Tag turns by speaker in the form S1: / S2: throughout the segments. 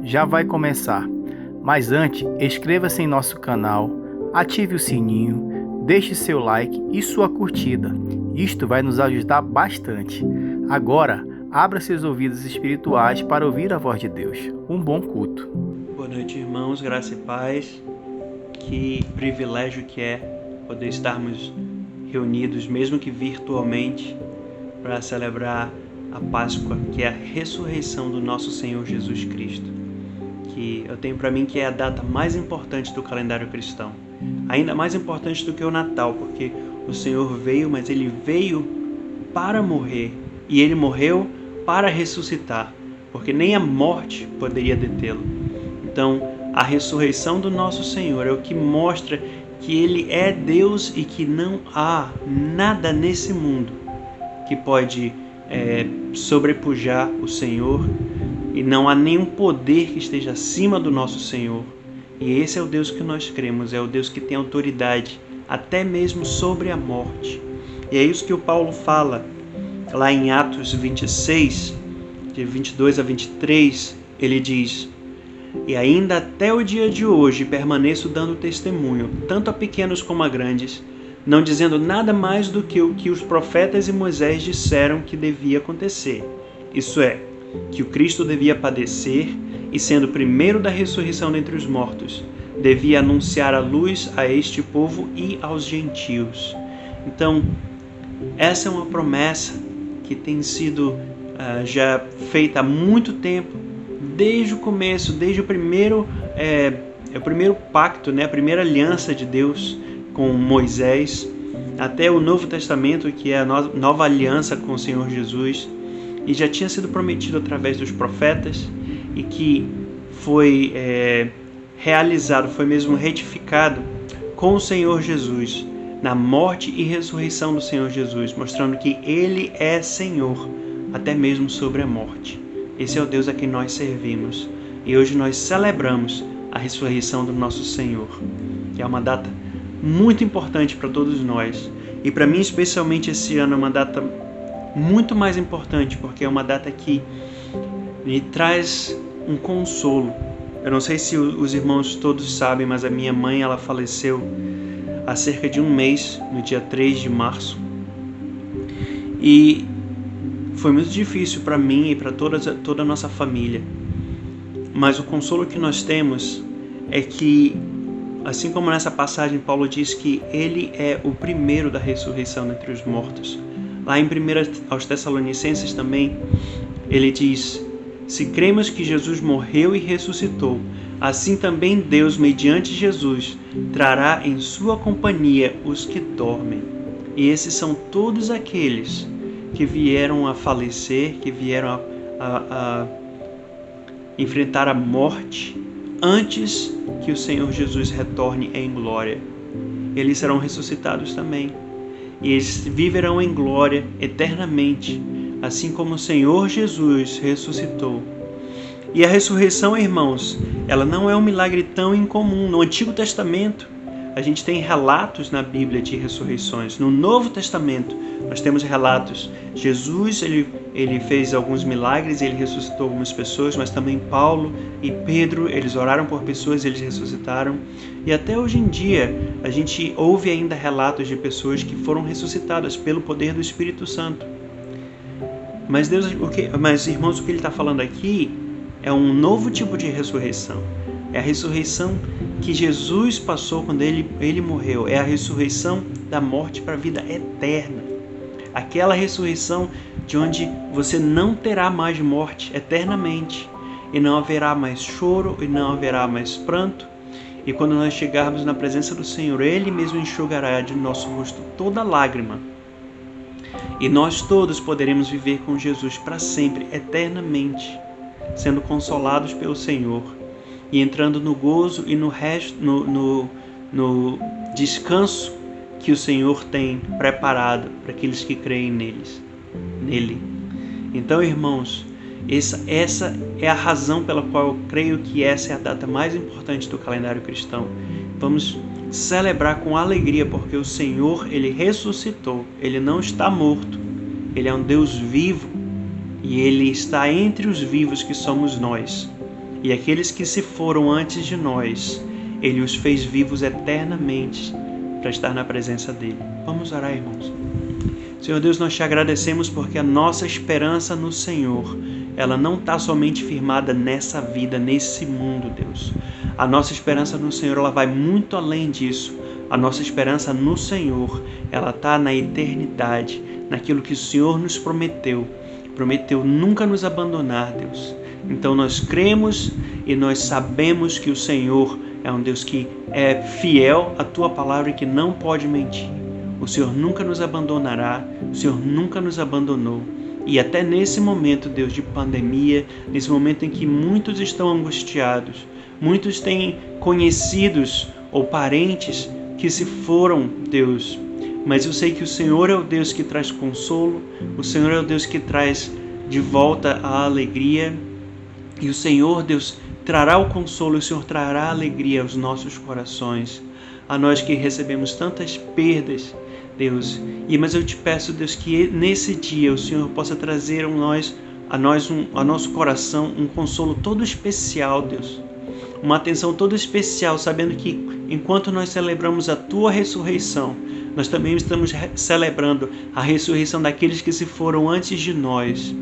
S1: já vai começar. Mas antes, inscreva-se em nosso canal, ative o sininho, deixe seu like e sua curtida. Isto vai nos ajudar bastante. Agora, abra seus ouvidos espirituais para ouvir a voz de Deus. Um bom culto.
S2: Boa noite, irmãos, graça e paz. Que privilégio que é poder estarmos reunidos, mesmo que virtualmente, para celebrar a Páscoa, que é a ressurreição do nosso Senhor Jesus Cristo, que eu tenho para mim que é a data mais importante do calendário cristão, ainda mais importante do que o Natal, porque o Senhor veio, mas Ele veio para morrer, e Ele morreu para ressuscitar, porque nem a morte poderia detê-lo. Então, a ressurreição do nosso Senhor é o que mostra que Ele é Deus e que não há nada nesse mundo que pode sobrepujar o Senhor, e não há nenhum poder que esteja acima do nosso Senhor. E esse é o Deus que nós cremos, é o Deus que tem autoridade até mesmo sobre a morte. E é isso que o Paulo fala lá em Atos 26, de 22 a 23, ele diz: "E ainda até o dia de hoje permaneço dando testemunho, tanto a pequenos como a grandes, não dizendo nada mais do que o que os profetas e Moisés disseram que devia acontecer. Isso é, que o Cristo devia padecer e, sendo o primeiro da ressurreição dentre os mortos, devia anunciar a luz a este povo e aos gentios." Então, essa é uma promessa que tem sido já feita há muito tempo, desde o começo, desde o primeiro pacto, né, a primeira aliança de Deus com Moisés, até o Novo Testamento, que é a nova aliança com o Senhor Jesus, e já tinha sido prometido através dos profetas, e que foi realizado, foi mesmo retificado com o Senhor Jesus, na morte e ressurreição do Senhor Jesus, mostrando que Ele é Senhor, até mesmo sobre a morte. Esse é o Deus a quem nós servimos, e hoje nós celebramos a ressurreição do nosso Senhor, que é uma data muito importante para todos nós, e para mim especialmente esse ano é uma data muito mais importante, porque é uma data que me traz um consolo. Eu não sei se os irmãos todos sabem, mas a minha mãe, ela faleceu há cerca de um mês, no dia 3 de março, e foi muito difícil para mim e para toda a nossa família, mas o consolo que nós temos é que, assim como nessa passagem Paulo diz que Ele é o primeiro da ressurreição dentre os mortos, lá em 1 aos Tessalonicenses também, ele diz: "Se cremos que Jesus morreu e ressuscitou, assim também Deus, mediante Jesus, trará em sua companhia os que dormem." E esses são todos aqueles que vieram a falecer, que vieram a enfrentar a morte antes que o Senhor Jesus retorne em glória. Eles serão ressuscitados também, e eles viverão em glória eternamente, assim como o Senhor Jesus ressuscitou. E a ressurreição, irmãos, ela não é um milagre tão incomum. No Antigo Testamento, a gente tem relatos na Bíblia de ressurreições. No Novo Testamento, nós temos relatos. Jesus, ele fez alguns milagres, ele ressuscitou algumas pessoas, mas também Paulo e Pedro, eles oraram por pessoas, eles ressuscitaram. E até hoje em dia, a gente ouve ainda relatos de pessoas que foram ressuscitadas pelo poder do Espírito Santo. Mas irmãos, o que ele está falando aqui é um novo tipo de ressurreição. É a ressurreição que Jesus passou quando ele morreu. É a ressurreição da morte para a vida eterna. Aquela ressurreição de onde você não terá mais morte eternamente. E não haverá mais choro, e não haverá mais pranto. E quando nós chegarmos na presença do Senhor, Ele mesmo enxugará de nosso rosto toda lágrima. E nós todos poderemos viver com Jesus para sempre, eternamente, sendo consolados pelo Senhor e entrando no gozo e no descanso que o Senhor tem preparado para aqueles que creem nele. Então, irmãos, essa é a razão pela qual eu creio que essa é a data mais importante do calendário cristão. Vamos celebrar com alegria, porque o Senhor, Ele ressuscitou, Ele não está morto, Ele é um Deus vivo, e Ele está entre os vivos, que somos nós. e aqueles que se foram antes de nós, Ele os fez vivos eternamente para estar na presença dEle. Vamos orar, irmãos. Senhor Deus, nós te agradecemos porque a nossa esperança no Senhor, ela não está somente firmada nessa vida, nesse mundo, Deus. A nossa esperança no Senhor, ela vai muito além disso. A nossa esperança no Senhor, ela está na eternidade, naquilo que o Senhor nos prometeu. Prometeu nunca nos abandonar, Deus. Então nós cremos e nós sabemos que o Senhor é um Deus que é fiel à Tua palavra e que não pode mentir. O Senhor nunca nos abandonará, o Senhor nunca nos abandonou. E até nesse momento, Deus, de pandemia, nesse momento em que muitos estão angustiados, muitos têm conhecidos ou parentes que se foram, Deus. Mas eu sei que o Senhor é o Deus que traz consolo, o Senhor é o Deus que traz de volta a alegria. E o Senhor, Deus, trará o consolo, o Senhor trará a alegria aos nossos corações. A nós que recebemos tantas perdas, Deus. Mas eu te peço, Deus, que nesse dia o Senhor possa trazer a nosso coração um consolo todo especial, Deus. Uma atenção toda especial, sabendo que enquanto nós celebramos a Tua ressurreição, nós também estamos celebrando a ressurreição daqueles que se foram antes de nós.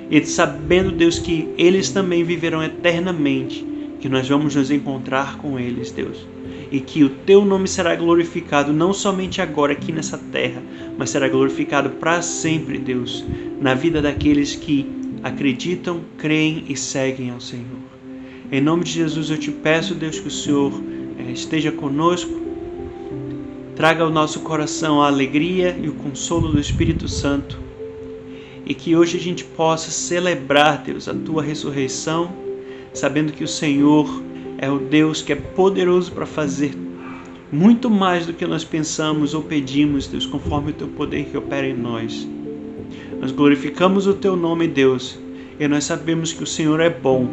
S2: E sabendo, Deus, que eles também viverão eternamente, que nós vamos nos encontrar com eles, Deus. E que o Teu nome será glorificado, não somente agora aqui nessa terra, mas será glorificado para sempre, Deus, na vida daqueles que acreditam, creem e seguem ao Senhor. Em nome de Jesus eu te peço, Deus, que o Senhor esteja conosco, traga ao nosso coração a alegria e o consolo do Espírito Santo, e que hoje a gente possa celebrar, Deus, a Tua ressurreição, sabendo que o Senhor é o Deus que é poderoso para fazer muito mais do que nós pensamos ou pedimos, Deus, conforme o Teu poder que opera em nós. Nós glorificamos o Teu nome, Deus, e nós sabemos que o Senhor é bom.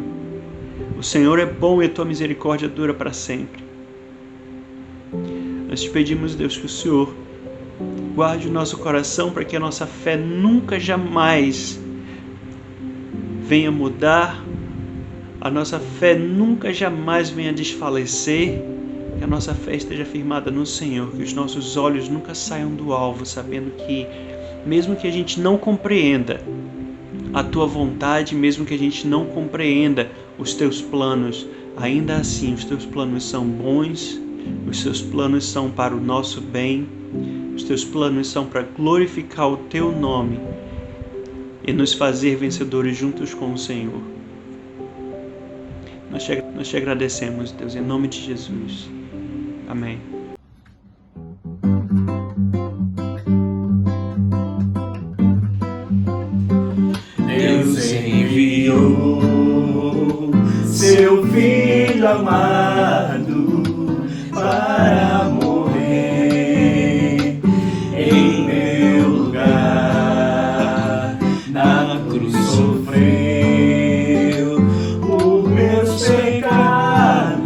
S2: O Senhor é bom e a Tua misericórdia dura para sempre. Nós te pedimos, Deus, que o Senhor guarde o nosso coração para que a nossa fé nunca, jamais venha mudar, a nossa fé nunca, jamais venha desfalecer, que a nossa fé esteja firmada no Senhor, que os nossos olhos nunca saiam do alvo, sabendo que, mesmo que a gente não compreenda a Tua vontade, mesmo que a gente não compreenda os Teus planos, ainda assim os Teus planos são bons, os Teus planos são para o nosso bem, os Teus planos são para glorificar o Teu nome e nos fazer vencedores juntos com o Senhor. Nós te agradecemos, Deus, em nome de Jesus. Amém.
S3: Deus enviou Seu Filho amado para morrer em meu lugar. Na cruz sofreu por meus pecados,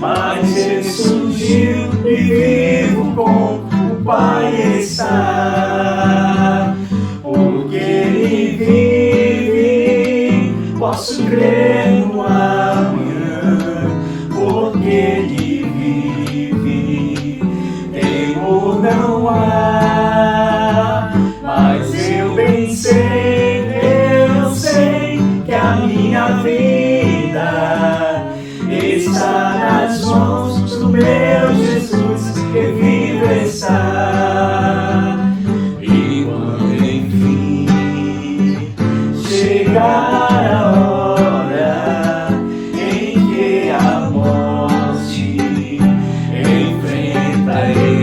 S3: mas ressurgiu e vivo com o Pai está. Porque Ele vive, posso crer no amanhã. Porque Ele vive, temor não há. Mas eu bem sei, eu sei que a minha vida está nas mãos do meu Jesus, que vive está. E quando enfim chegar a hora em que a morte enfrentarei,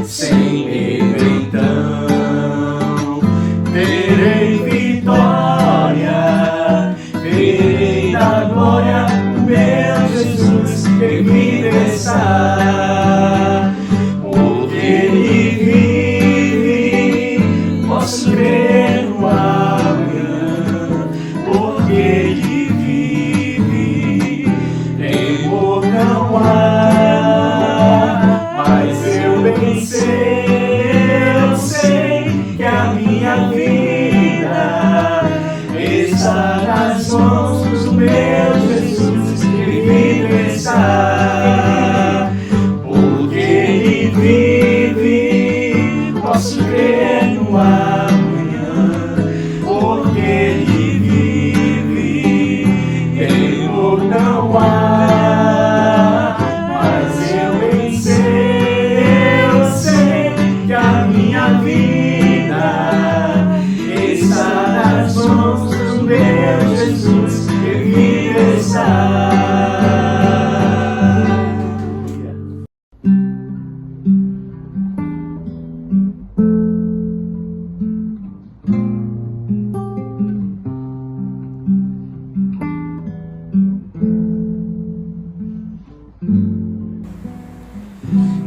S3: sem medo então terei vitória, verei na glória o meu Jesus, que vive está. Porque Ele vive, posso crer no amanhã. Porque Ele vive, temor não há. Mas eu bem sei, eu sei que a minha vida está nas mãos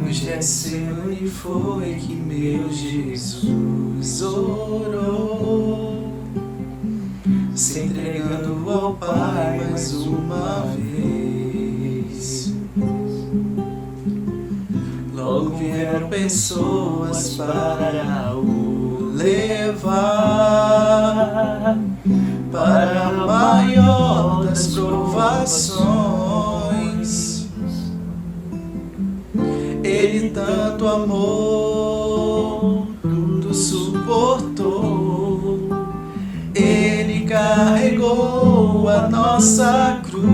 S3: No Getsemane foi que meu Jesus orou, se entregando ao Pai mais uma vez. Logo vieram pessoas para o levar para a maior das provações. Ele tanto amou, tudo suportou. Ele carregou a nossa cruz.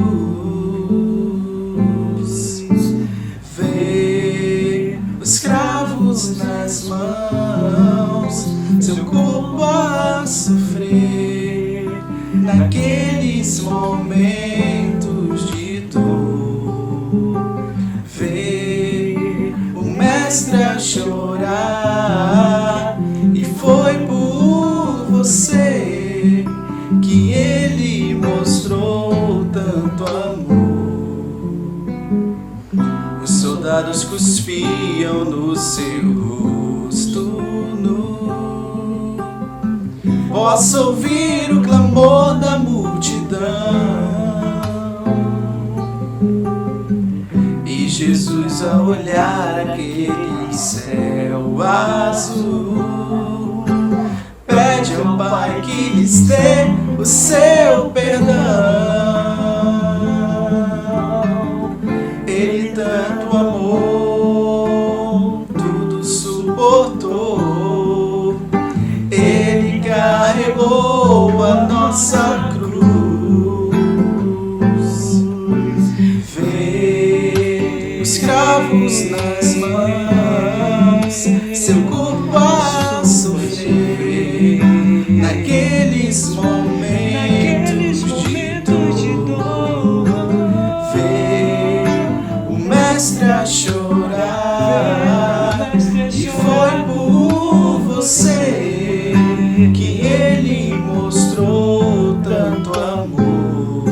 S3: Vê os cravos nas mãos, seu corpo a sofrer naqueles momentos de dor. Vê o mestre a chorar, e foi por você que ele mostrou tanto amor. Os soldados cuspiam no seu rosto nu. Posso ouvir o clamor da multidão. E Jesus, a olhar aquele céu azul, pede ao Pai que lhes dê o seu perdão. Ele tanto amou, tudo suportou. Ele carregou a nossa cruz. Vê os cravos nas mãos, seu corpo a sofrer naqueles momentos de dor. Vê o mestre a chorar, e foi por você que ele mostrou tanto amor.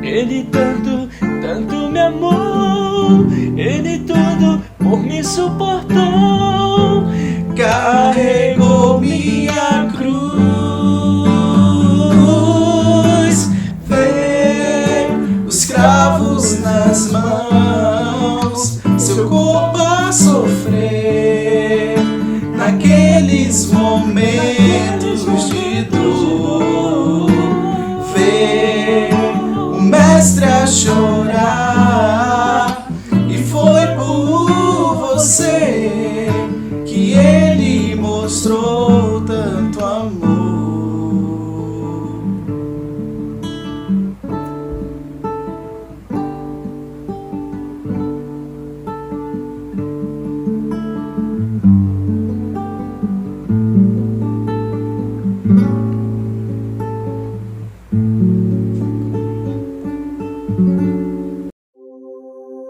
S4: Ele tanto me amou, ele tudo por me suportou.
S3: Carregou minha cruz. Vê os cravos nas mãos, seu corpo a sofrer naqueles momentos de dor. Vê o mestre a chorar, e foi por você que ele mostrou tanto amor.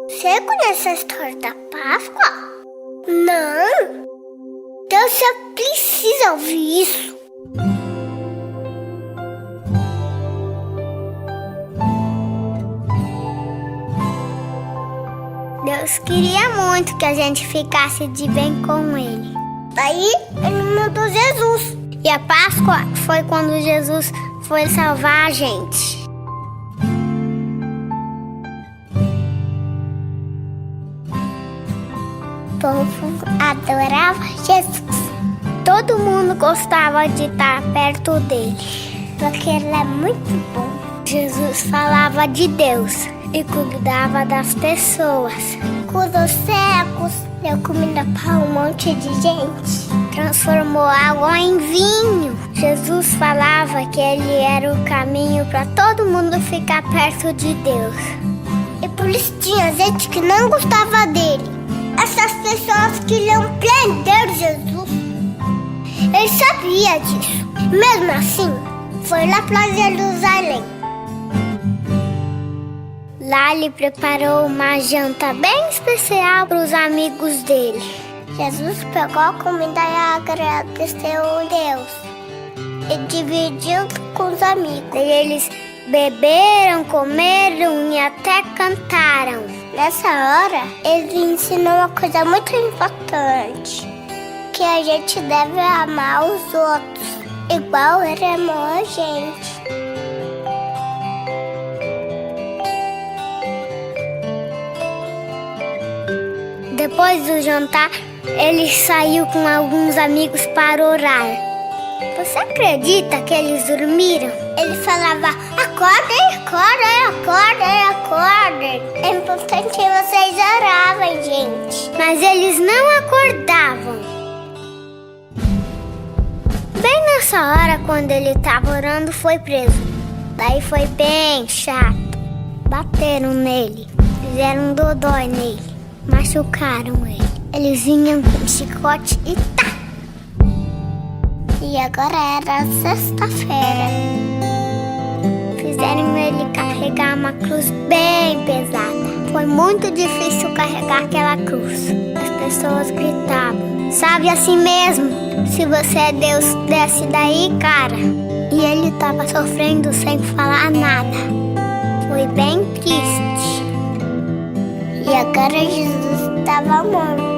S5: Você conhece a história da Páscoa? Não! Então você precisa ouvir isso. Deus queria muito que a gente ficasse de bem com Ele. Daí Ele mandou Jesus. E a Páscoa foi quando Jesus foi salvar a gente. O povo adorava Jesus. Todo mundo gostava de estar perto dele, porque ele é muito bom. Jesus falava de Deus e cuidava das pessoas. Curou cegos, deu comida para um monte de gente, transformou água em vinho. Jesus falava que ele era o caminho para todo mundo ficar perto de Deus. E por isso tinha gente que não gostava dele. Essas pessoas queriam prender Jesus. Ele sabia disso. Mesmo assim, foi lá para Jerusalém. pai lhe preparou uma janta bem especial para os amigos dele. Jesus pegou a comida e agradeceu a Deus e dividiu com os amigos. E eles beberam, comeram e até cantaram. Nessa hora, ele ensinou uma coisa muito importante, que a gente deve amar os outros, igual ele amou a gente. Depois do jantar, ele saiu com alguns amigos para orar. Você acredita que eles dormiram? Ele falava, acordem, acordem, acordem, acordem. É importante que vocês oravam, gente. Mas eles não acordavam. Bem nessa hora, quando ele estava orando, foi preso. Daí foi bem chato. Bateram nele, fizeram um dodói nele, machucaram ele. Eles vinham com chicote e tá! E agora era sexta-feira. Fizeram ele carregar uma cruz bem pesada. Foi muito difícil carregar aquela cruz. As pessoas gritavam, sabe assim mesmo? Se você é Deus, desce daí, cara. E ele tava sofrendo sem falar nada. Foi bem triste. E agora Jesus estava morto.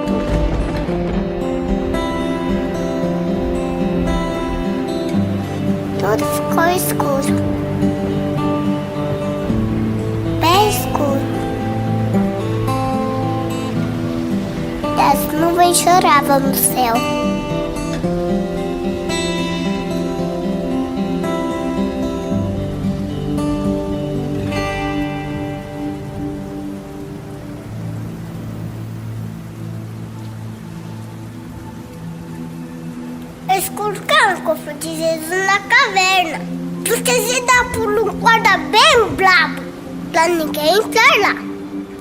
S5: Tudo ficou escuro. Bem escuro. E as nuvens choravam no céu. Eles colocaram o cofre de Jesus na caverna, porque se dá por um guarda bem brabo, pra ninguém entrar lá.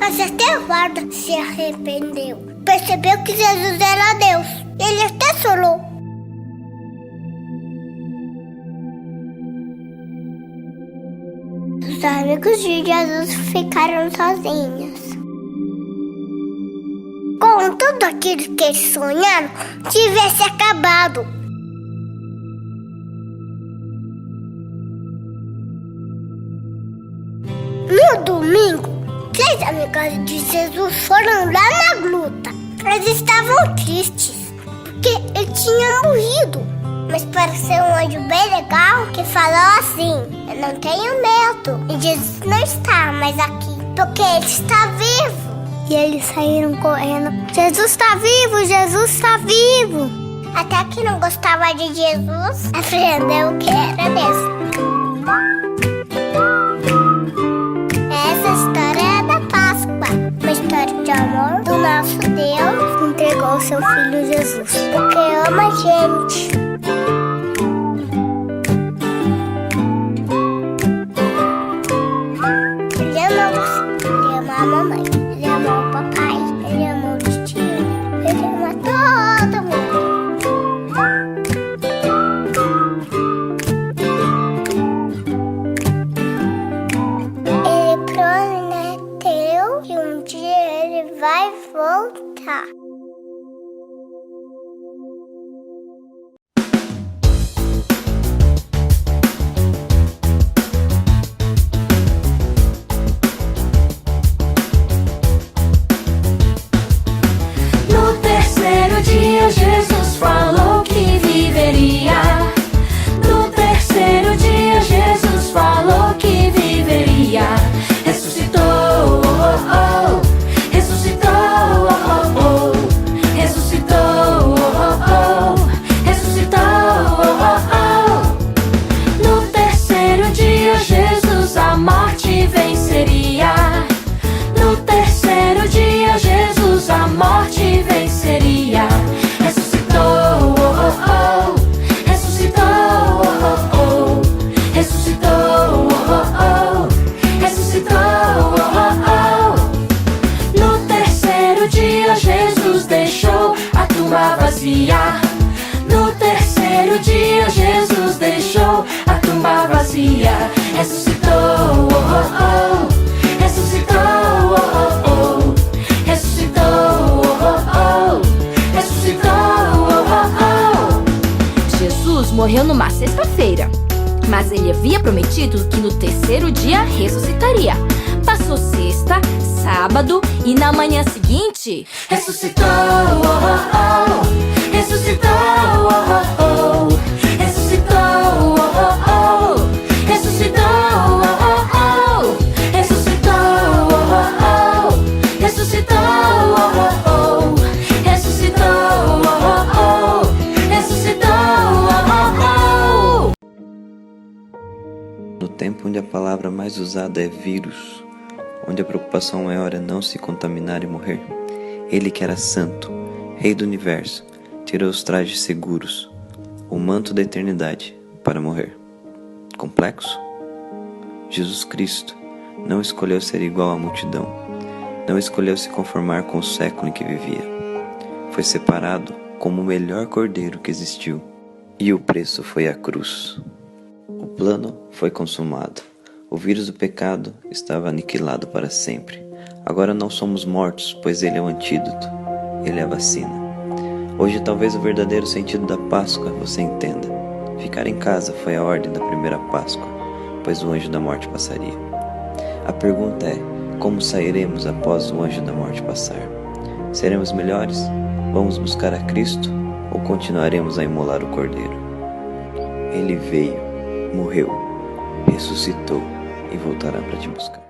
S5: Mas até o guarda se arrependeu, percebeu que Jesus era Deus, ele até chorou. Os amigos de Jesus ficaram sozinhos. Com tudo aquilo que eles sonharam, tivesse acabado. No domingo, 3 amigas de Jesus foram lá na gruta. Eles estavam tristes, porque ele tinha morrido. Mas pareceu um anjo bem legal que falou assim, eu não tenho medo. E Jesus não está mais aqui, porque ele está vivo. E eles saíram correndo. Jesus está vivo, Jesus está vivo. Até que não gostava de Jesus, aprendeu que era mesmo. Essa história é da Páscoa, uma história de amor do nosso Deus que entregou seu Filho Jesus, porque ama a gente. Ele ama você, ele ama a mamãe, ele ama o papai, ele ama o tio, ele ama todo mundo. Ele prometeu que um dia ele vai voltar.
S6: No terceiro dia Jesus falou que viveria. No terceiro dia Jesus falou que viveria. Ressuscitou, oh, oh. Ressuscitou, oh, oh. Ressuscitou, oh, oh. Ressuscitou, oh, oh. No terceiro dia Jesus a morte venceria. No terceiro dia Jesus a morte venceria. Ressuscitou, oh, oh. Ressuscitou, oh, oh. Ressuscitou, oh, oh. Ressuscitou, oh, oh. No terceiro dia Jesus deixou a tumba vazia. No terceiro dia Jesus deixou a tumba vazia. Ressuscitou, oh, oh. Ressuscitou. terceiro dia ressuscitaria. Passou sexta, sábado e na manhã seguinte ressuscitou, oh, oh, oh. Ressuscitou, oh, oh, oh. Ressuscitou, oh, oh, oh. Ressuscitou, oh, oh, oh. Ressuscitou, oh, oh, oh. Ressuscitou, oh, oh, oh. Ressuscitou, oh, oh, oh. Ressuscitou, oh, oh, oh.
S7: No tempo onde a palavra mais usada é vírus, onde a preocupação maior é não se contaminar e morrer, ele que era santo, rei do universo, tirou os trajes seguros, o manto da eternidade, para morrer. Complexo? Jesus Cristo não escolheu ser igual à multidão, não escolheu se conformar com o século em que vivia. Foi separado como o melhor cordeiro que existiu, e o preço foi a cruz. O plano foi consumado. O vírus do pecado estava aniquilado para sempre. Agora não somos mortos, pois ele é o antídoto, ele é a vacina. Hoje talvez o verdadeiro sentido da Páscoa você entenda. Ficar em casa foi a ordem da primeira Páscoa, pois o anjo da morte passaria. A pergunta é, como sairemos após o anjo da morte passar? Seremos melhores? Vamos buscar a Cristo? Ou continuaremos a imolar o cordeiro? Ele veio, morreu, ressuscitou e voltará para te buscar.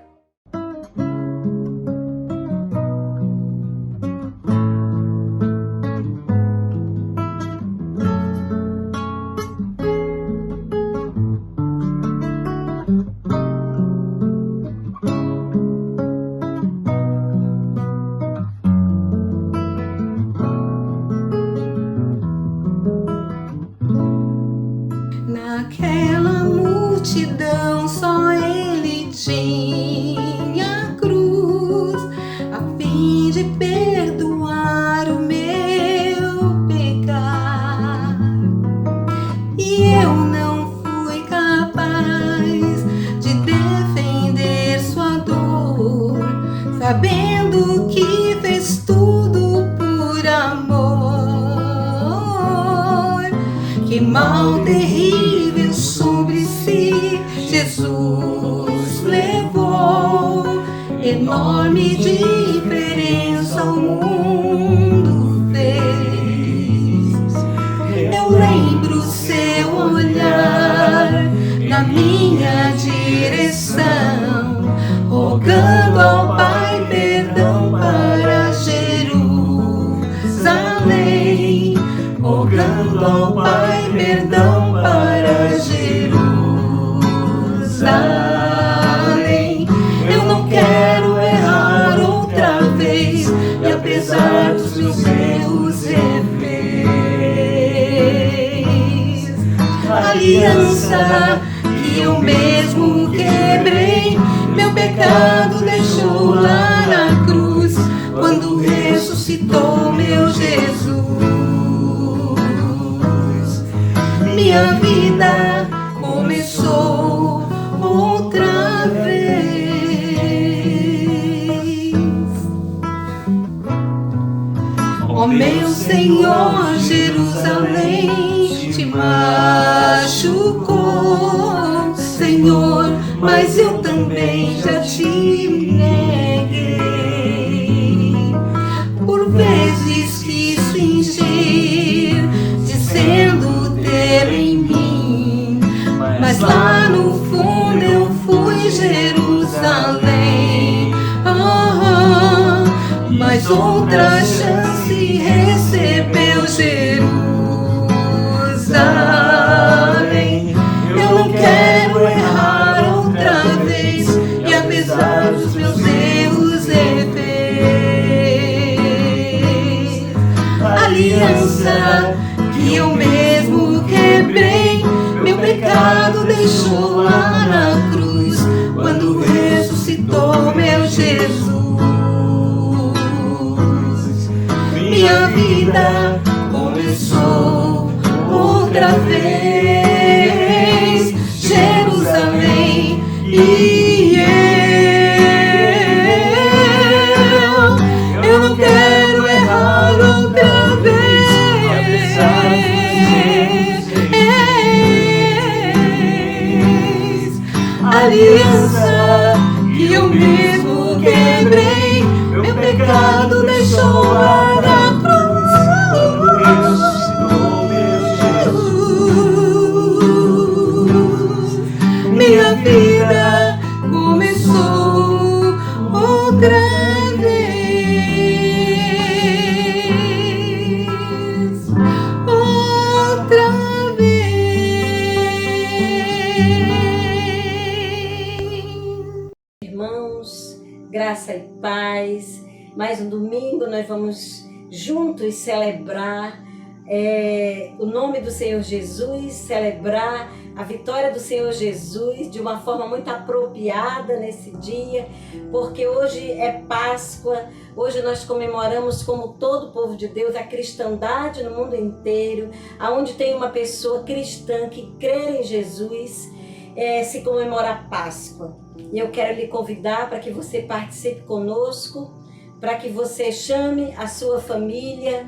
S3: Naquela multidão só ele tinha a cruz, a fim de perdoar o meu pecado. E eu não fui capaz de defender sua dor, sabendo que fez tudo por amor. Que mal terrível sobre si Jesus levou, enorme diferença o mundo fez. Eu lembro seu olhar na minha direção, rogando ao Pai perdão para Jerusalém, rogando ao Pai perdão para Jerusalém. Eu não quero errar outra vez, e apesar dos meus erros refez aliança que eu mesmo quebrei. Meu pecado deixou lá na cruz, quando ressuscitou meu Jesus. Minha vida começou outra vez. Ó meu Senhor, Jerusalém te machucou, Senhor, mas eu também já te neguei. Por vezes quis fingir, dizendo ter em mim, mas lá no fundo eu fui Jerusalém. Mas outra chance recebeu Jerusalém. Eu não quero errar outra vez, e apesar dos meus erros refez aliança que eu mesmo quebrei. Meu pecado deixou lá na cruz, quando ressuscitou meu Jesus. Minha vida começou outra vez. Jerusalém e eu não quero errar outra vez. Aliança que eu mesmo quebrei, meu pecado deixou lá na cruz.
S4: Quando ressuscitou meu Jesus,
S3: Minha vida começou outra vez, outra vez.
S8: Irmãos, graça e paz. Mais um domingo nós vamos juntos celebrar o nome do Senhor Jesus, celebrar a vitória do Senhor Jesus de uma forma muito apropriada nesse dia, porque hoje é Páscoa, hoje nós comemoramos, como todo o povo de Deus, a cristandade no mundo inteiro, aonde tem uma pessoa cristã que crê em Jesus, se comemora a Páscoa. E eu quero lhe convidar para que você participe conosco, para que você chame a sua família,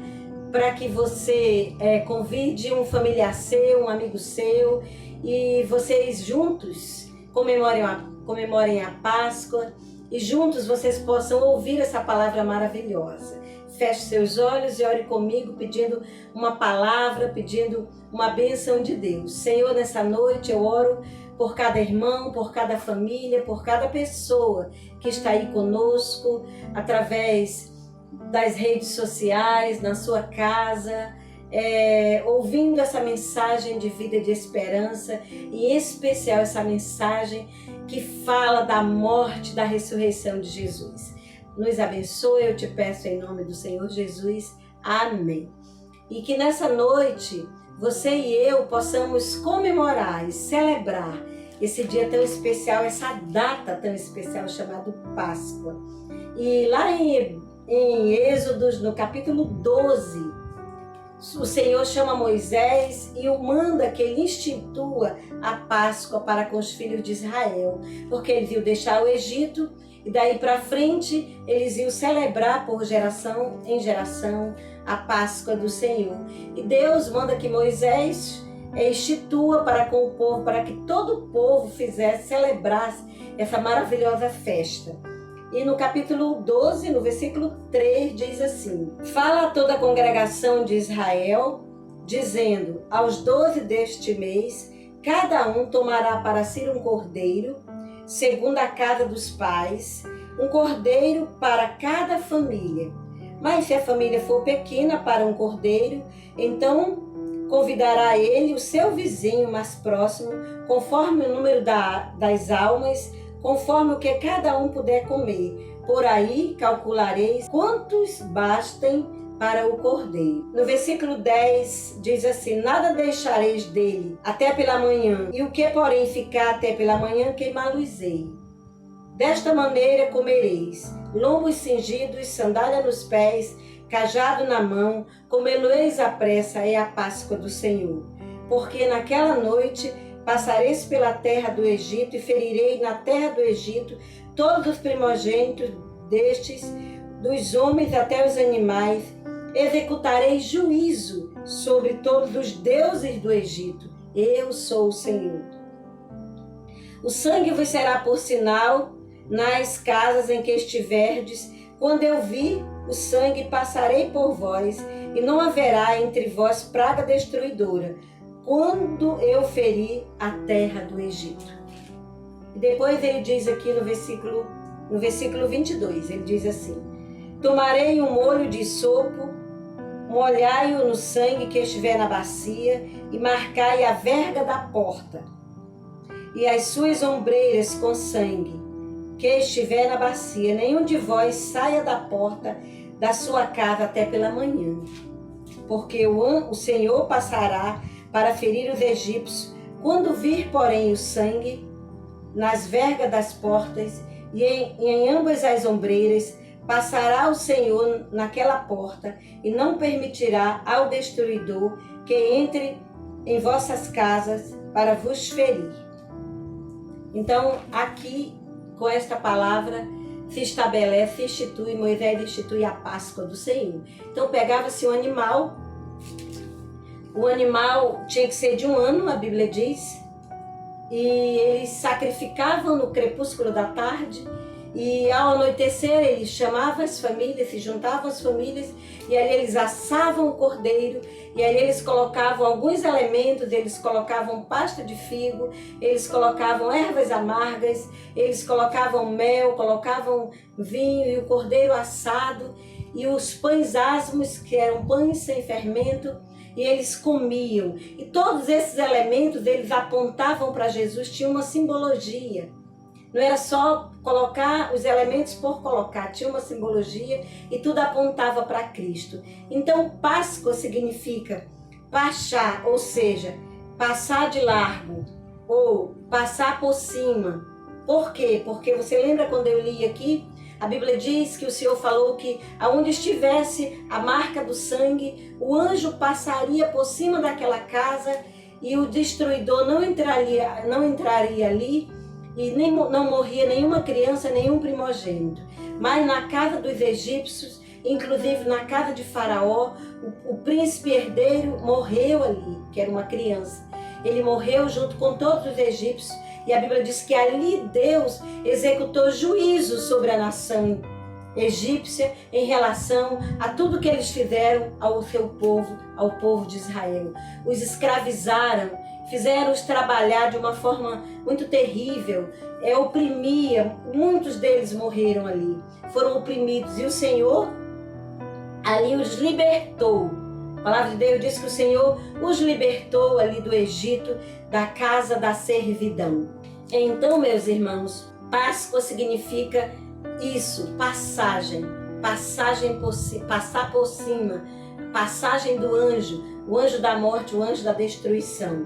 S8: para que você convide um familiar seu, um amigo seu, e vocês juntos comemorem a Páscoa e juntos vocês possam ouvir essa palavra maravilhosa. Feche seus olhos e ore comigo pedindo uma palavra, pedindo uma bênção de Deus. Senhor, nessa noite eu oro por cada irmão, por cada família, por cada pessoa que está aí conosco, através das redes sociais, na sua casa, ouvindo essa mensagem de vida e de esperança, e em especial essa mensagem que fala da morte, da ressurreição de Jesus. Nos abençoe, eu te peço em nome do Senhor Jesus. Amém. E que nessa noite você e eu possamos comemorar e celebrar esse dia tão especial, essa data tão especial chamada Páscoa. E lá em Êxodo, no capítulo 12, o Senhor chama Moisés e o manda que ele institua a Páscoa para com os filhos de Israel, porque ele viu deixar o Egito e daí para frente eles iam celebrar por geração em geração a Páscoa do Senhor. E Deus manda que Moisés institua para com o povo, para que todo o povo celebrasse essa maravilhosa festa. E no capítulo 12, no versículo 3, diz assim: fala a toda a congregação de Israel, dizendo, aos 12 deste mês, cada um tomará para si um cordeiro, segundo a casa dos pais, um cordeiro para cada família. Mas se a família for pequena para um cordeiro, então convidará ele o seu vizinho mais próximo, conforme o número das almas, conforme o que cada um puder comer. Por aí calculareis quantos bastem para o cordeiro. No versículo 10 diz assim: nada deixareis dele até pela manhã, e o que porém ficar até pela manhã queimá-lo-ei. Desta maneira comereis: lombos cingidos, sandália nos pés, cajado na mão, comê-lo-eis à pressa, é a Páscoa do Senhor. Porque naquela noite passareis pela terra do Egito e ferirei na terra do Egito todos os primogênitos destes, dos homens até os animais. Executarei juízo sobre todos os deuses do Egito. Eu sou o Senhor. O sangue vos será por sinal nas casas em que estiverdes. Quando eu vir o sangue, passarei por vós, e não haverá entre vós praga destruidora, quando eu ferir a terra do Egito. E depois ele diz aqui no versículo 22, ele diz assim: tomarei um molho de sopo, molhai-o no sangue que estiver na bacia, e marcai a verga da porta, e as suas ombreiras com sangue, que estiver na bacia. Nenhum de vós saia da porta da sua casa até pela manhã, porque o Senhor passará para ferir os egípcios. Quando vir, porém, o sangue nas vergas das portas e em ambas as ombreiras, passará o Senhor naquela porta e não permitirá ao destruidor que entre em vossas casas para vos ferir. Então, aqui, com esta palavra, se estabelece, Moisés institui a Páscoa do Senhor. Então, pegava-se um animal, o animal tinha que ser de um ano, a Bíblia diz, e eles sacrificavam no crepúsculo da tarde, e ao anoitecer eles chamavam as famílias, se juntavam as famílias, e ali eles assavam o cordeiro, e ali eles colocavam alguns elementos, eles colocavam pasta de figo, eles colocavam ervas amargas, eles colocavam mel, colocavam vinho e o cordeiro assado, e os pães asmos, que eram pães sem fermento, e eles comiam. E todos esses elementos, eles apontavam para Jesus, tinha uma simbologia. Não era só colocar os elementos por colocar, tinha uma simbologia e tudo apontava para Cristo. Então, Páscoa significa passar, ou seja, passar de largo ou passar por cima. Por quê? Porque você lembra quando eu li aqui? A Bíblia diz que o Senhor falou que aonde estivesse a marca do sangue, o anjo passaria por cima daquela casa e o destruidor não entraria ali, e não morria nenhuma criança, nenhum primogênito. Mas na casa dos egípcios, inclusive na casa de Faraó, o príncipe herdeiro morreu ali, que era uma criança. Ele morreu junto com todos os egípcios, e a Bíblia diz que ali Deus executou juízo sobre a nação egípcia em relação a tudo que eles fizeram ao seu povo, ao povo de Israel. Os escravizaram, fizeram-os trabalhar de uma forma muito terrível, oprimia, muitos deles morreram ali, foram oprimidos, e o Senhor ali os libertou. A palavra de Deus diz que o Senhor os libertou ali do Egito, da casa da servidão. Então, meus irmãos, Páscoa significa isso, passagem, passar por cima, passagem do anjo, o anjo da morte, o anjo da destruição.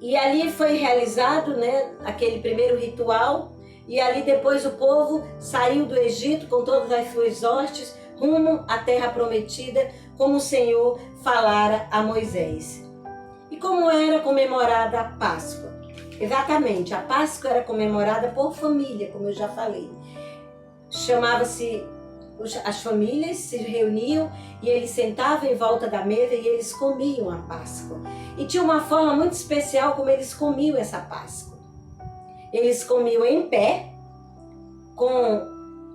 S8: E ali foi realizado, aquele primeiro ritual, e ali depois o povo saiu do Egito com todas as suas hostes, rumo à terra prometida, como o Senhor falara a Moisés. E como era comemorada a Páscoa? Exatamente, a Páscoa era comemorada por família, como eu já falei. Chamava-se, as famílias se reuniam e eles sentavam em volta da mesa e eles comiam a Páscoa. E tinha uma forma muito especial como eles comiam essa Páscoa. Eles comiam em pé, com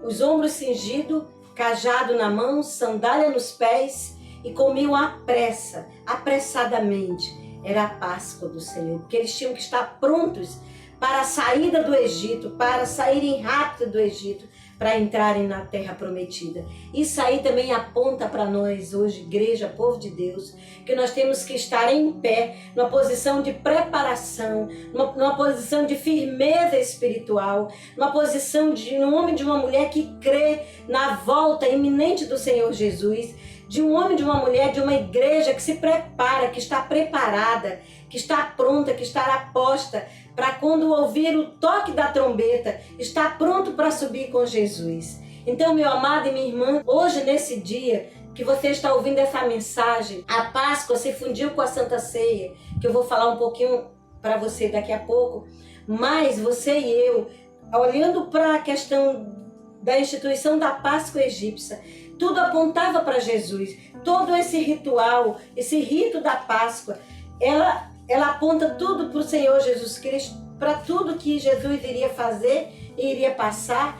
S8: os ombros cingidos, cajado na mão, sandália nos pés, e comiam à pressa, apressadamente. Era a Páscoa do Senhor, porque eles tinham que estar prontos para a saída do Egito, para saírem rápido do Egito, para entrarem na terra prometida. Isso aí também aponta para nós hoje, igreja, povo de Deus, que nós temos que estar em pé, numa posição de preparação, numa posição de firmeza espiritual, numa posição de um homem e de uma mulher que crê na volta iminente do Senhor Jesus, de um homem e de uma mulher, de uma igreja que se prepara, que está preparada, que está pronta, que está aposta, para quando ouvir o toque da trombeta, estar pronto para subir com Jesus. Então, meu amado e minha irmã, hoje nesse dia que você está ouvindo essa mensagem, a Páscoa se fundiu com a Santa Ceia, que eu vou falar um pouquinho para você daqui a pouco, mas você e eu, olhando para a questão da instituição da Páscoa egípcia, tudo apontava para Jesus. Todo esse ritual, esse rito da Páscoa, ela aponta tudo para o Senhor Jesus Cristo, para tudo que Jesus iria fazer e iria passar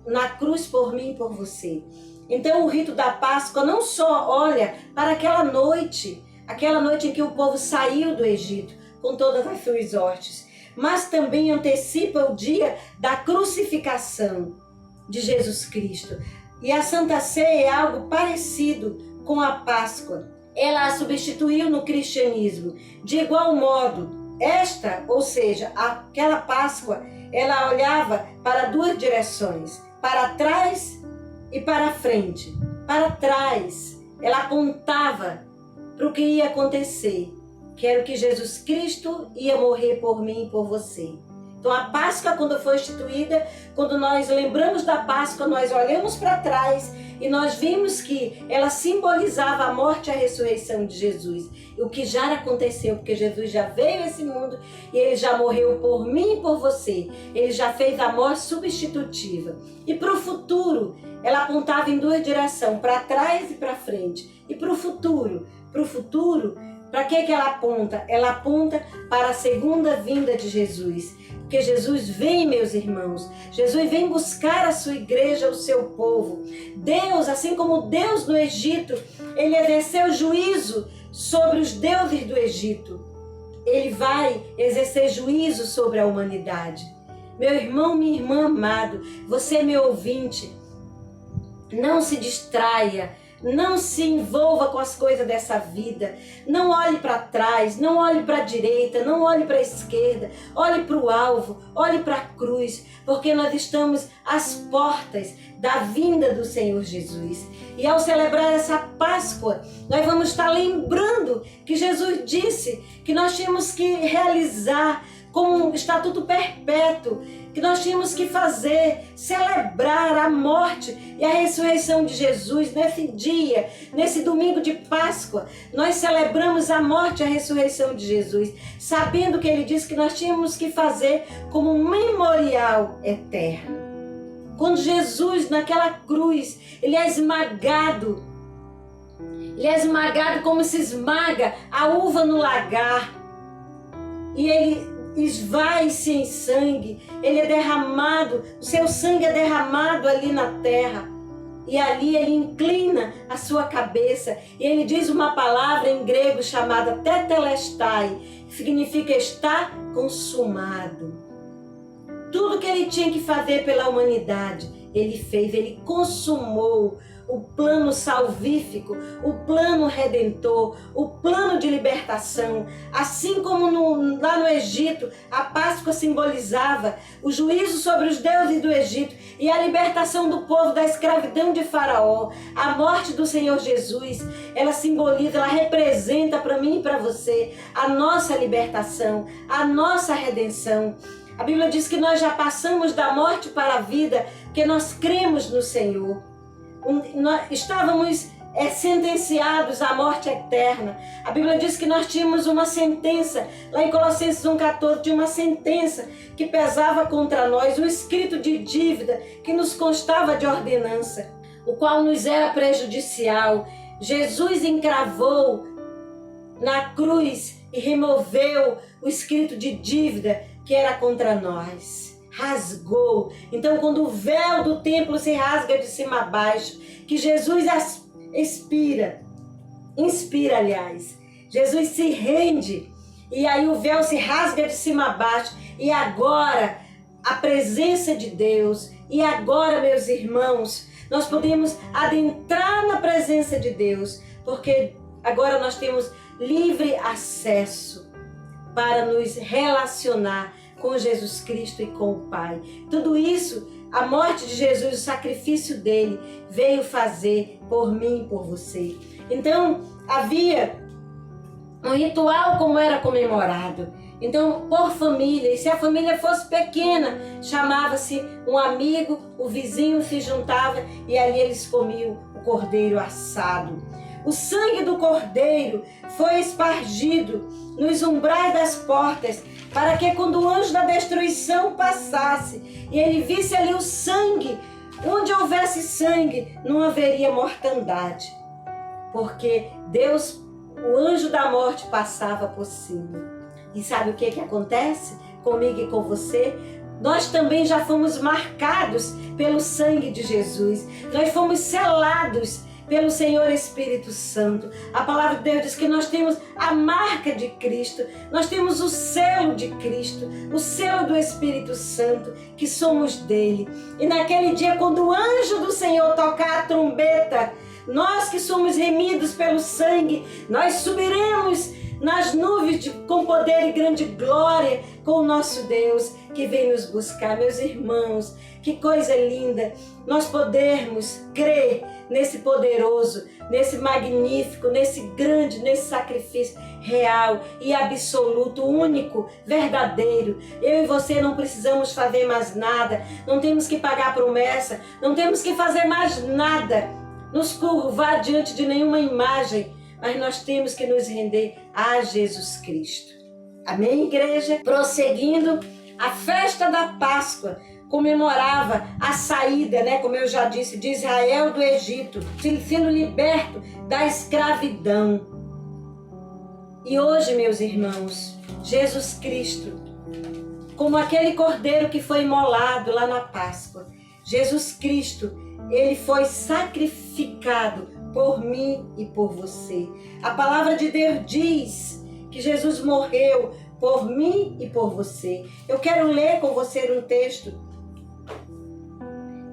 S8: na cruz por mim e por você. Então o rito da Páscoa não só olha para aquela noite em que o povo saiu do Egito com todas as suas hostes, mas também antecipa o dia da crucificação de Jesus Cristo. E a Santa Ceia é algo parecido com a Páscoa. Ela a substituiu no cristianismo. De igual modo, ou seja, aquela Páscoa, ela olhava para duas direções, para trás e para frente. Para trás, ela apontava para o que ia acontecer, que era o que Jesus Cristo ia morrer por mim e por você. Então a Páscoa, quando foi instituída, quando nós lembramos da Páscoa, nós olhamos para trás e nós vimos que ela simbolizava a morte e a ressurreição de Jesus. E o que já aconteceu, porque Jesus já veio a esse mundo e ele já morreu por mim e por você. Ele já fez a morte substitutiva. E para o futuro, ela apontava em duas direções, para trás e para frente. E para o futuro, Para que ela aponta? Ela aponta para a segunda vinda de Jesus. Porque Jesus vem, meus irmãos. Jesus vem buscar a sua igreja, o seu povo. Deus, assim como Deus no Egito, ele exerceu juízo sobre os deuses do Egito. Ele vai exercer juízo sobre a humanidade. Meu irmão, minha irmã amado, você meu ouvinte, não se distraia. Não se envolva com as coisas dessa vida. Não olhe para trás, não olhe para a direita, não olhe para a esquerda. Olhe para o alvo, olhe para a cruz, porque nós estamos às portas da vinda do Senhor Jesus. E ao celebrar essa Páscoa, nós vamos estar lembrando que Jesus disse que nós tínhamos que realizar como um estatuto perpétuo, que nós tínhamos que fazer, celebrar a morte e a ressurreição de Jesus nesse dia, nesse domingo de Páscoa. Nós celebramos a morte e a ressurreição de Jesus, sabendo que ele disse que nós tínhamos que fazer como um memorial eterno. Quando Jesus, naquela cruz, ele é esmagado como se esmaga a uva no lagar, e ele esvai-se em sangue, ele é derramado, o seu sangue é derramado ali na terra, e ali ele inclina a sua cabeça, e ele diz uma palavra em grego chamada tetelestai, que significa está consumado. Tudo que ele tinha que fazer pela humanidade, ele fez, ele consumou o plano salvífico, o plano redentor, o plano de libertação. Assim como lá no Egito, a Páscoa simbolizava o juízo sobre os deuses do Egito e a libertação do povo da escravidão de Faraó. A morte do Senhor Jesus, ela simboliza, ela representa para mim e para você a nossa libertação, a nossa redenção. A Bíblia diz que nós já passamos da morte para a vida, porque nós cremos no Senhor. Nós estávamos sentenciados à morte eterna. A Bíblia diz que nós tínhamos uma sentença, lá em Colossenses 1,14, tinha uma sentença que pesava contra nós, um escrito de dívida que nos constava de ordenança, o qual nos era prejudicial. Jesus encravou na cruz e removeu o escrito de dívida que era contra nós. Rasgou. Então, quando o véu do templo se rasga de cima a baixo, que Jesus inspira, Jesus se rende, e aí o véu se rasga de cima a baixo, e agora a presença de Deus, e agora, meus irmãos, nós podemos adentrar na presença de Deus, porque agora nós temos livre acesso para nos relacionar com Jesus Cristo e com o Pai. Tudo isso, a morte de Jesus, o sacrifício dele, veio fazer por mim e por você. Então, havia um ritual como era comemorado. Então, por família, e se a família fosse pequena, chamava-se um amigo, o vizinho se juntava e ali eles comiam o cordeiro assado. O sangue do cordeiro foi espargido nos umbrais das portas, para que quando o anjo da destruição passasse e ele visse ali o sangue, onde houvesse sangue, não haveria mortandade. Porque Deus, o anjo da morte, passava por cima. E sabe o que acontece comigo e com você? Nós também já fomos marcados pelo sangue de Jesus. Nós fomos selados pelo Senhor Espírito Santo. A palavra de Deus diz que nós temos a marca de Cristo, nós temos o selo de Cristo, o selo do Espírito Santo, que somos dele. E naquele dia, quando o anjo do Senhor tocar a trombeta, nós que somos remidos pelo sangue, nós subiremos nas nuvens com poder e grande glória com o nosso Deus que vem nos buscar. Meus irmãos, que coisa linda nós podermos crer nesse poderoso, nesse magnífico, nesse grande, nesse sacrifício real e absoluto, único, verdadeiro. Eu e você não precisamos fazer mais nada, não temos que pagar promessa, não temos que fazer mais nada, nos curvar diante de nenhuma imagem, mas nós temos que nos render a Jesus Cristo. Amém, igreja? Prosseguindo, a festa da Páscoa comemorava a saída, como eu já disse, de Israel do Egito, sendo liberto da escravidão. E hoje, meus irmãos, Jesus Cristo, como aquele cordeiro que foi imolado lá na Páscoa, Jesus Cristo, ele foi sacrificado por mim e por você. A palavra de Deus diz que Jesus morreu por mim e por você. Eu quero ler com você um texto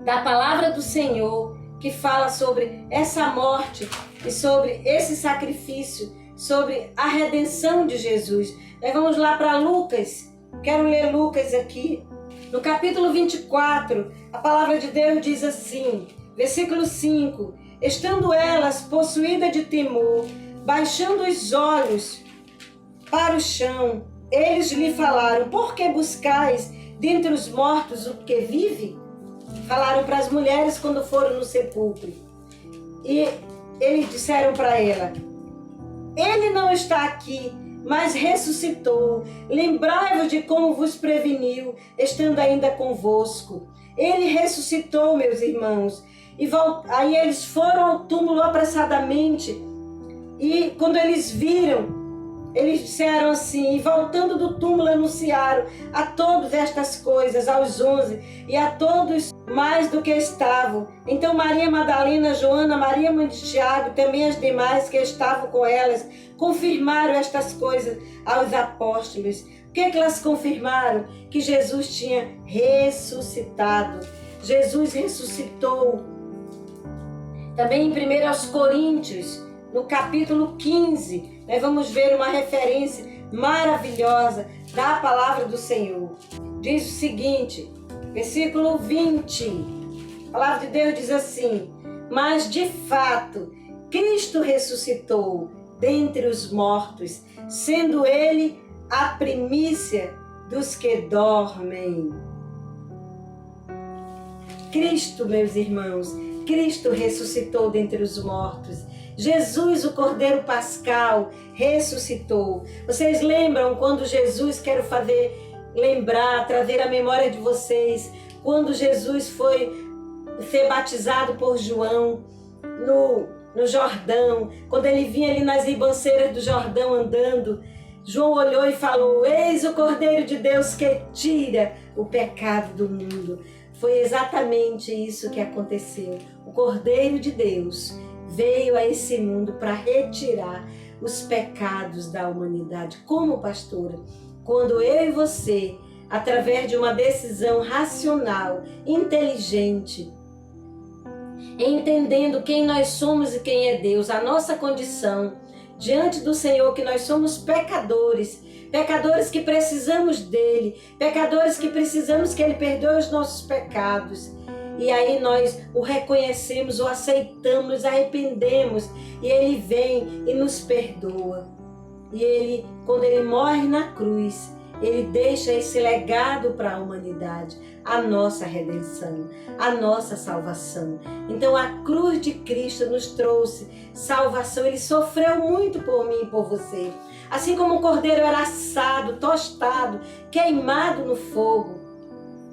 S8: da palavra do Senhor que fala sobre essa morte e sobre esse sacrifício, sobre a redenção de Jesus. Nós vamos lá para Lucas. Quero ler Lucas aqui. No capítulo 24, a palavra de Deus diz assim, versículo 5: estando elas possuídas de temor, baixando os olhos para o chão, eles lhe falaram: por que buscais dentre os mortos o que vive? Falaram para as mulheres quando foram no sepulcro. E eles disseram para ela: ele não está aqui, mas ressuscitou. Lembrai-vos de como vos preveniu, estando ainda convosco. Ele ressuscitou, meus irmãos. E aí eles foram ao túmulo apressadamente. E quando eles viram, eles disseram assim, e voltando do túmulo anunciaram a todos estas coisas, aos 11, e a todos mais do que estavam. Então Maria Madalena, Joana, Maria mãe de Tiago, também as demais que estavam com elas, confirmaram estas coisas aos apóstolos. O que elas confirmaram? Que Jesus tinha ressuscitado. Jesus ressuscitou. Também em 1 Coríntios, no capítulo 15, nós vamos ver uma referência maravilhosa da palavra do Senhor. Diz o seguinte, versículo 20, a palavra de Deus diz assim: mas de fato, Cristo ressuscitou dentre os mortos, sendo ele a primícia dos que dormem. Cristo, meus irmãos, Cristo ressuscitou dentre os mortos. Jesus, o Cordeiro Pascal, ressuscitou. Vocês lembram quando Jesus, quero fazer lembrar, trazer a memória de vocês, quando Jesus foi ser batizado por João no Jordão, quando ele vinha ali nas ribanceiras do Jordão andando, João olhou e falou: eis o Cordeiro de Deus que tira o pecado do mundo. Foi exatamente isso que aconteceu. O Cordeiro de Deus veio a esse mundo para retirar os pecados da humanidade. Como pastora, quando eu e você, através de uma decisão racional, inteligente, entendendo quem nós somos e quem é Deus, a nossa condição diante do Senhor, que nós somos pecadores, pecadores que precisamos dele, pecadores que precisamos que ele perdoe os nossos pecados. E aí nós o reconhecemos, o aceitamos, nos arrependemos e ele vem e nos perdoa. E ele, quando ele morre na cruz, ele deixa esse legado para a humanidade, a nossa redenção, a nossa salvação. Então a cruz de Cristo nos trouxe salvação. Ele sofreu muito por mim e por você. Assim como o cordeiro era assado, tostado, queimado no fogo,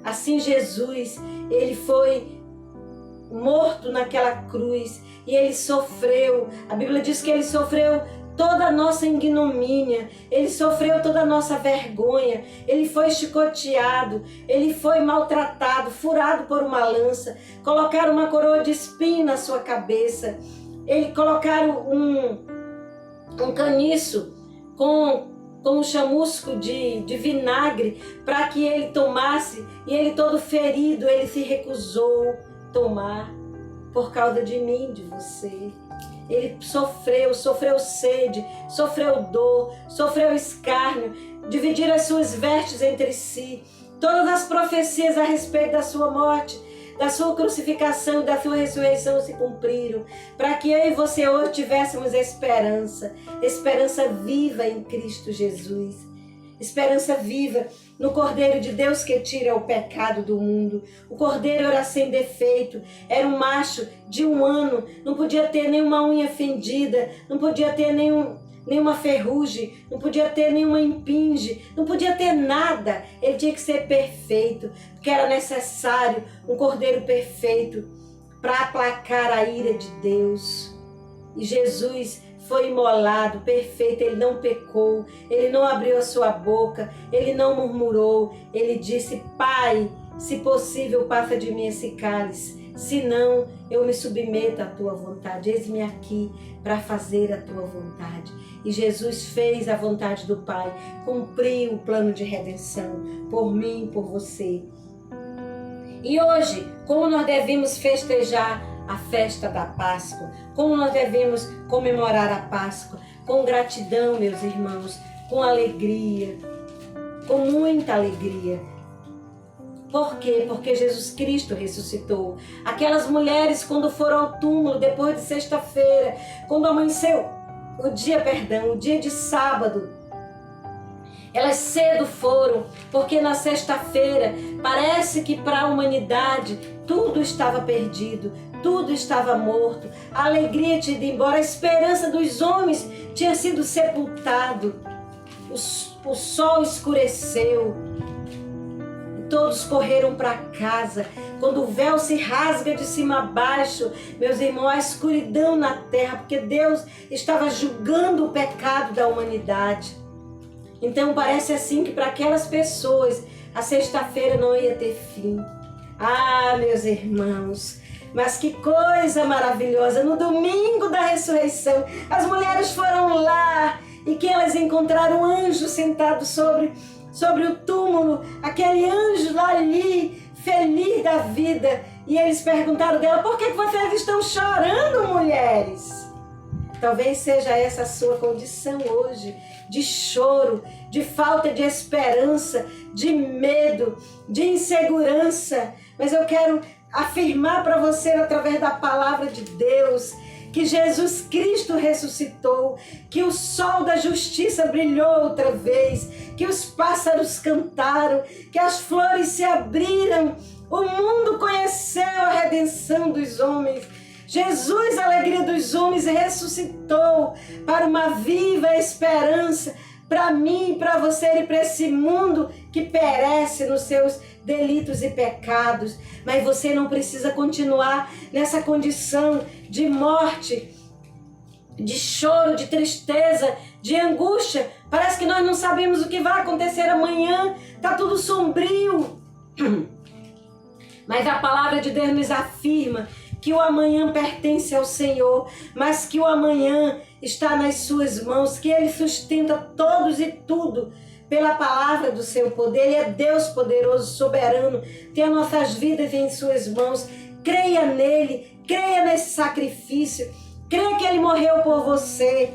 S8: assim Jesus, ele foi morto naquela cruz e ele sofreu. A Bíblia diz que ele sofreu toda a nossa ignomínia, ele sofreu toda a nossa vergonha, ele foi chicoteado, ele foi maltratado, furado por uma lança, colocaram uma coroa de espinho na sua cabeça, ele colocaram um caniço com um chamusco de vinagre para que ele tomasse, e ele todo ferido, ele se recusou tomar por causa de mim, de você. Ele sofreu sede, sofreu dor, sofreu escárnio, dividiram as suas vestes entre si. Todas as profecias a respeito da sua morte, da sua crucificação e da sua ressurreição se cumpriram, para que eu e você hoje tivéssemos esperança, esperança viva em Cristo Jesus, esperança viva no Cordeiro de Deus que tira o pecado do mundo. O Cordeiro era sem defeito, era um macho de 1 ano, não podia ter nenhuma unha fendida, não podia ter nenhuma ferrugem, não podia ter nenhuma impinge, não podia ter nada. Ele tinha que ser perfeito, porque era necessário um Cordeiro perfeito para aplacar a ira de Deus. E Jesus foi imolado, perfeito, ele não pecou, ele não abriu a sua boca, ele não murmurou, ele disse: Pai, se possível, passa de mim esse cálice, se não, eu me submeto à tua vontade, eis-me aqui para fazer a tua vontade. E Jesus fez a vontade do Pai, cumpriu o plano de redenção por mim e por você. E hoje, como nós devemos festejar a festa da Páscoa, como nós devemos comemorar a Páscoa? Com gratidão, meus irmãos, com alegria, com muita alegria. Por quê? Porque Jesus Cristo ressuscitou. Aquelas mulheres, quando foram ao túmulo depois de sexta-feira, quando amanheceu o dia de sábado, elas cedo foram, porque na sexta-feira parece que para a humanidade tudo estava perdido, tudo estava morto, a alegria tinha ido embora, a esperança dos homens tinha sido sepultado, o sol escureceu, e todos correram para casa. Quando o véu se rasga de cima a baixo, meus irmãos, a escuridão na terra, porque Deus estava julgando o pecado da humanidade. Então parece assim que para aquelas pessoas a sexta-feira não ia ter fim. Ah, meus irmãos, mas que coisa maravilhosa! No domingo da ressurreição, as mulheres foram lá e que elas encontraram um anjo sentado sobre o túmulo, aquele anjo lá ali, feliz da vida. E eles perguntaram dela: por que vocês estão chorando, mulheres? Talvez seja essa a sua condição hoje, de choro, de falta de esperança, de medo, de insegurança. Mas eu quero afirmar para você, através da palavra de Deus, que Jesus Cristo ressuscitou, que o sol da justiça brilhou outra vez, que os pássaros cantaram, que as flores se abriram, o mundo conheceu a redenção dos homens. Jesus, a alegria dos homens, ressuscitou para uma viva esperança para mim, para você e para esse mundo que perece nos seus delitos e pecados. Mas você não precisa continuar nessa condição de morte, de choro, de tristeza, de angústia. Parece que nós não sabemos o que vai acontecer amanhã, está tudo sombrio. Mas a palavra de Deus nos afirma que o amanhã pertence ao Senhor, mas que o amanhã está nas suas mãos, que Ele sustenta todos e tudo pela palavra do seu poder. Ele é Deus poderoso, soberano, tem as nossas vidas em suas mãos. Creia nele, creia nesse sacrifício, creia que Ele morreu por você.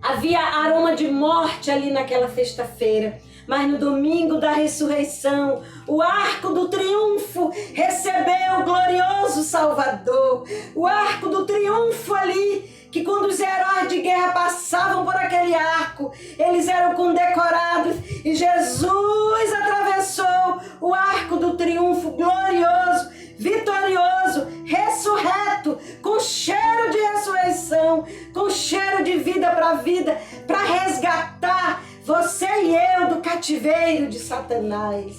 S8: Havia aroma de morte ali naquela sexta-feira, mas no domingo da ressurreição, o arco do triunfo recebeu o glorioso Salvador. O arco do triunfo ali, que quando os heróis de guerra passavam por aquele arco, eles eram condecorados. E Jesus atravessou o arco do triunfo glorioso, vitorioso, ressurreto, com cheiro de ressurreição, com cheiro de vida para resgatar você e eu do cativeiro de Satanás.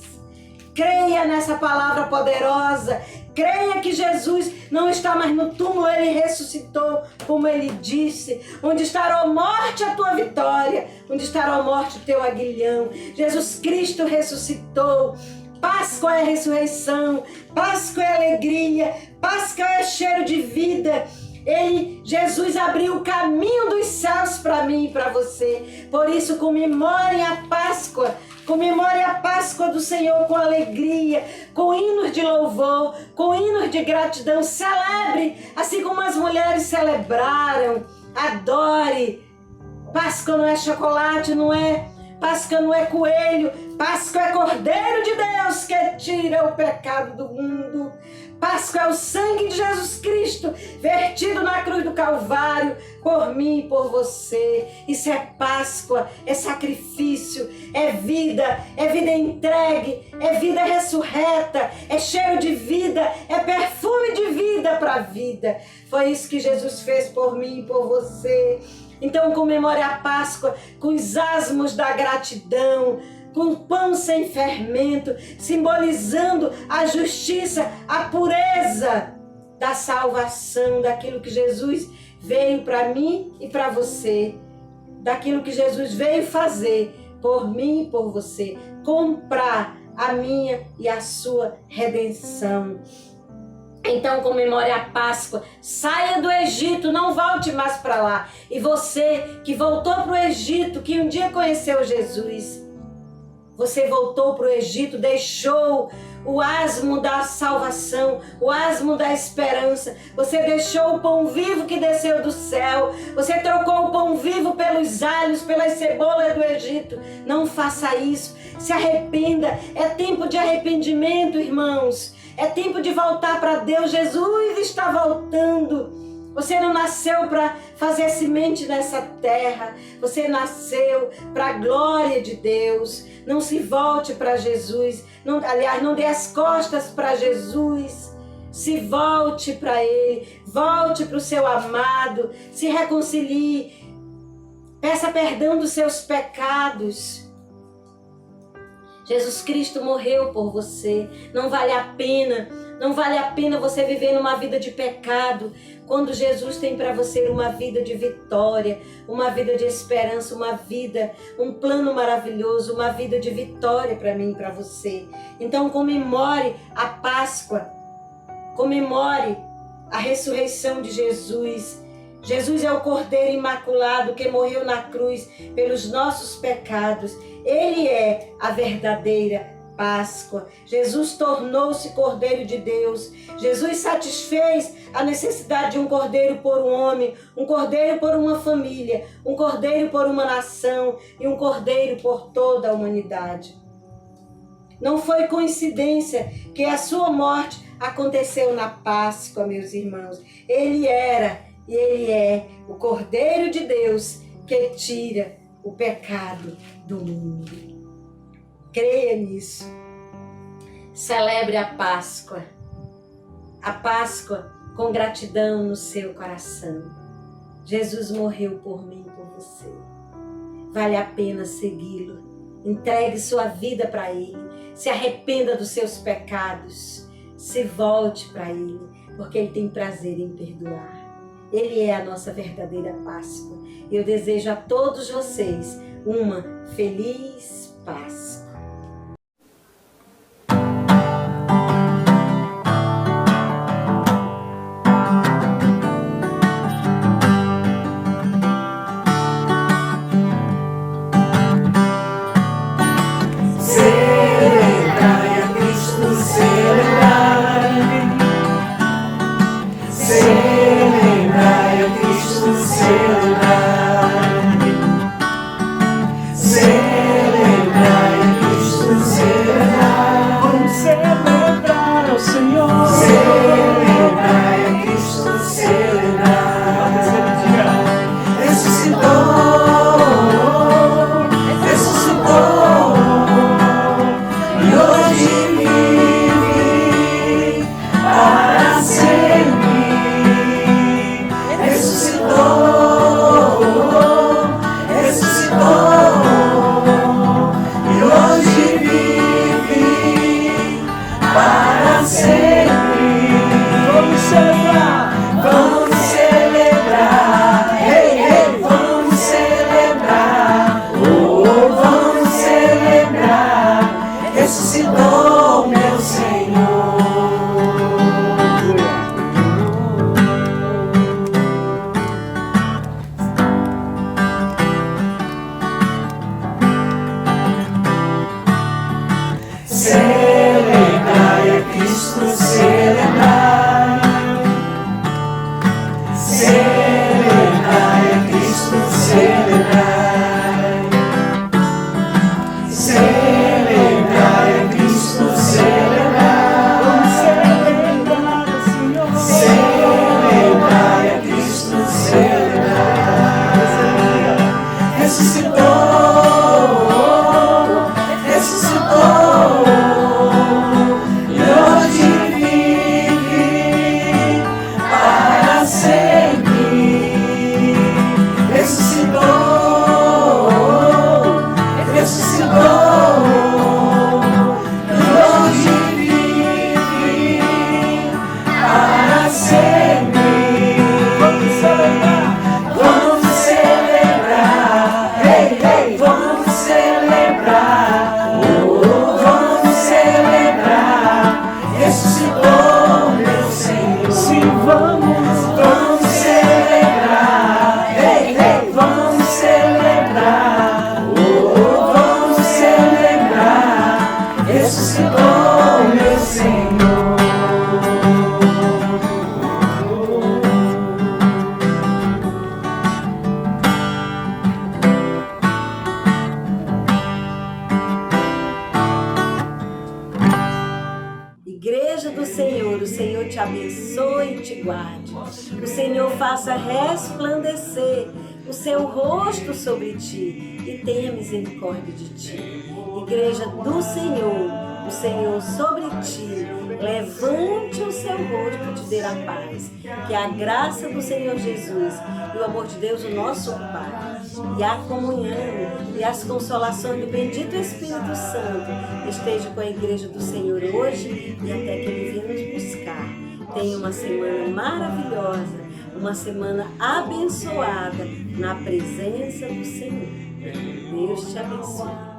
S8: Creia nessa palavra poderosa. Creia que Jesus não está mais no túmulo, Ele ressuscitou, como Ele disse. Onde estará a morte, a tua vitória? Onde estará a morte, o teu aguilhão? Jesus Cristo ressuscitou. Páscoa é ressurreição, Páscoa é alegria, Páscoa é cheiro de vida. Jesus abriu o caminho dos céus para mim e para você. Por isso, comemorem a Páscoa. Comemore a Páscoa do Senhor com alegria, com hinos de louvor, com hinos de gratidão. Celebre, assim como as mulheres celebraram. Adore. Páscoa não é chocolate, não é? Páscoa não é coelho. Páscoa é Cordeiro de Deus que tira o pecado do mundo. Páscoa é o sangue de Jesus Cristo vertido na cruz do Calvário por mim e por você. Isso é Páscoa, é sacrifício, é vida entregue, é vida ressurreta, é cheiro de vida, é perfume de vida para a vida. Foi isso que Jesus fez por mim e por você. Então comemore a Páscoa com os asmos da gratidão, com pão sem fermento, simbolizando a justiça, a pureza da salvação, daquilo que Jesus veio para mim e para você, daquilo que Jesus veio fazer por mim e por você, comprar a minha e a sua redenção. Então comemore a Páscoa, saia do Egito, não volte mais para lá. E você que voltou para o Egito, que um dia conheceu Jesus, você voltou para o Egito, deixou o asmo da salvação, o asmo da esperança. Você deixou o pão vivo que desceu do céu. Você trocou o pão vivo pelos alhos, pelas cebolas do Egito. Não faça isso. Se arrependa. É tempo de arrependimento, irmãos. É tempo de voltar para Deus. Jesus está voltando. Você não nasceu para fazer semente nessa terra. Você nasceu para a glória de Deus. Não se volte para Jesus. Não, aliás, não dê as costas para Jesus. Se volte para Ele. Volte para o seu amado. Se reconcilie. Peça perdão dos seus pecados. Jesus Cristo morreu por você. Não vale a pena. Não vale a pena você viver numa vida de pecado, quando Jesus tem para você uma vida de vitória, uma vida de esperança, uma vida, um plano maravilhoso, uma vida de vitória para mim e para você. Então comemore a Páscoa, comemore a ressurreição de Jesus. Jesus é o Cordeiro Imaculado que morreu na cruz pelos nossos pecados. Ele é a verdadeira Páscoa. Jesus tornou-se Cordeiro de Deus. Jesus satisfez a necessidade de um cordeiro por um homem, um cordeiro por uma família, um cordeiro por uma nação e um cordeiro por toda a humanidade. Não foi coincidência que a sua morte aconteceu na Páscoa, meus irmãos. Ele era e ele é o Cordeiro de Deus que tira o pecado do mundo. Creia nisso. Celebre a Páscoa com gratidão no seu coração. Jesus morreu por mim e por você. Vale a pena segui-lo. Entregue sua vida para Ele. Se arrependa dos seus pecados. Se volte para Ele, porque Ele tem prazer em perdoar. Ele é a nossa verdadeira Páscoa. Eu desejo a todos vocês uma feliz Páscoa.
S3: Celebrai a Cristo, celebrai.
S8: igreja do Senhor, o Senhor te abençoe e te guarde. O Senhor faça resplandecer o seu rosto sobre ti e tenha misericórdia de ti. Igreja do Senhor, o Senhor sobre ti, levante o seu rosto e te dê a paz. Que a graça do Senhor Jesus e o amor de Deus, o nosso Pai, e a comunhão e as consolações do bendito Espírito Santo esteja com a igreja do Senhor hoje e até que Ele venha nos buscar. Tenha uma semana maravilhosa, uma semana abençoada na presença do Senhor. Deus te abençoe.